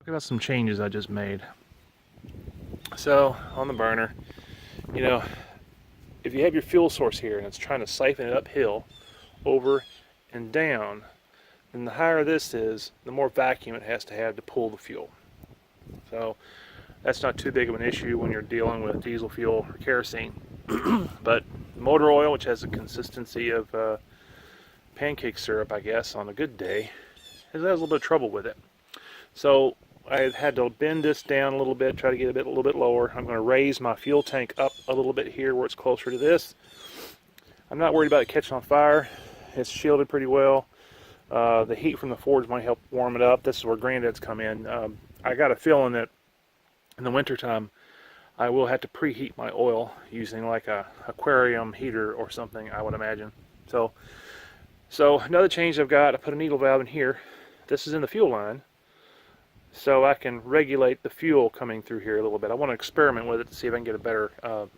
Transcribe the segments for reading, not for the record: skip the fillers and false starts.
Look about some changes I just made. So on the burner, you know, if you have your fuel source here and it's trying to siphon it uphill, over and down, then the higher this is, the more vacuum it has to have to pull the fuel. So that's not too big of an issue when you're dealing with diesel fuel or kerosene. But motor oil, which has a consistency of pancake syrup, I guess, on a good day, has a little bit of trouble with it. So I had to bend this down a little bit, try to get a little bit lower. I'm going to raise my fuel tank up a little bit here where it's closer to this. I'm not worried about it catching on fire. It's shielded pretty well. The heat from the forge might help warm it up. This is where Granddad's come in. I got a feeling that in the wintertime I will have to preheat my oil using like a aquarium heater or something, I would imagine. So another change I've got, I put a needle valve in here. This is in the fuel line, so I can regulate the fuel coming through here a little bit. I want to experiment with it to see if I can get a better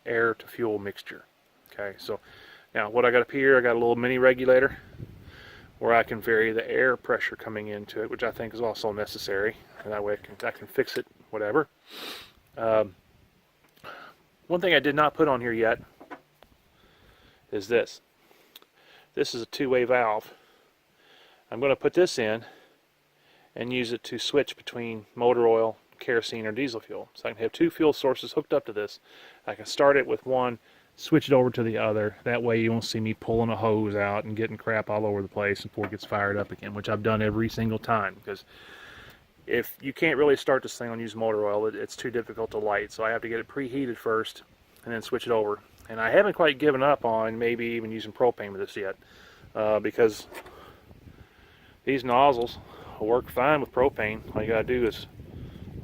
air to fuel mixture. Okay, so now what I got up here, I got a little mini regulator where I can vary the air pressure coming into it, which I think is also necessary, and that way I can fix it, whatever. One thing I did not put on here yet is this. This is a two-way valve. I'm going to put this in and use it to switch between motor oil, kerosene, or diesel fuel. So I can have two fuel sources hooked up to this. I can start it with one, switch it over to the other. That way you won't see me pulling a hose out and getting crap all over the place before it gets fired up again, which I've done every single time, because if you can't really start this thing on used motor oil, it's too difficult to light. So I have to get it preheated first and then switch it over. And I haven't quite given up on maybe even using propane with this yet, because these nozzles will work fine with propane. All you gotta do is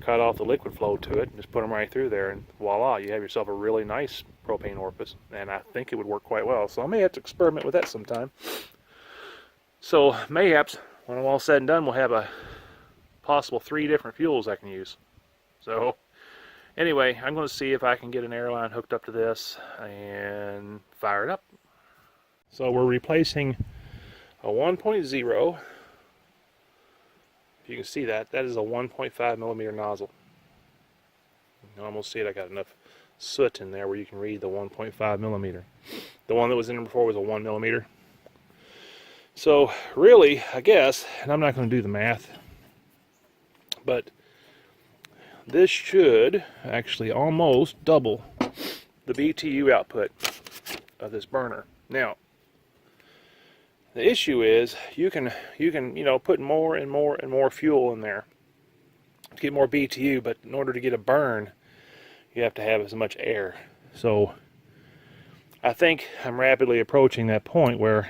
cut off the liquid flow to it and just put them right through there, and voila, you have yourself a really nice propane orifice. And I think it would work quite well. So I may have to experiment with that sometime. So mayhaps when I'm all said and done, we'll have a possible 3 different fuels I can use. So anyway, I'm going to see if I can get an airline hooked up to this and fire it up. So we're replacing a 1.0. If you can see that, that is a 1.5 millimeter nozzle. You can almost see it. I got enough soot in there where you can read the 1.5 millimeter. The one that was in there before was a 1 millimeter. So really, I guess, and I'm not going to do the math, but this should actually almost double the BTU output of this burner. Now, the issue is you can put more and more and more fuel in there to get more BTU, but in order to get a burn, you have to have as much air. So I think I'm rapidly approaching that point where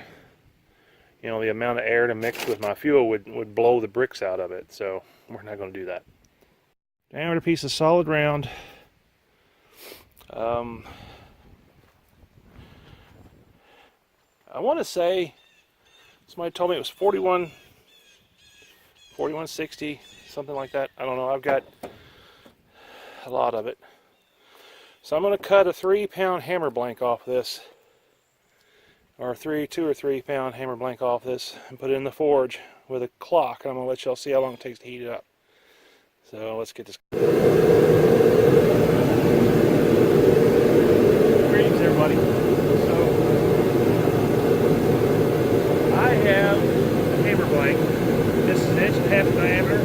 the amount of air to mix with my fuel would blow the bricks out of it. So we're not going to do that. Diameter piece of solid round. I want to say somebody told me it was 4160, something like that. I don't know. I've got a lot of it. So I'm going to cut a 3-pound hammer blank off this, or 2 or 3 pound hammer blank off this, and put it in the forge with a clock. And I'm going to let y'all see how long it takes to heat it up. So let's get this. Greetings, everybody. So I have a hammer blank. This is 1.5 inch diameter.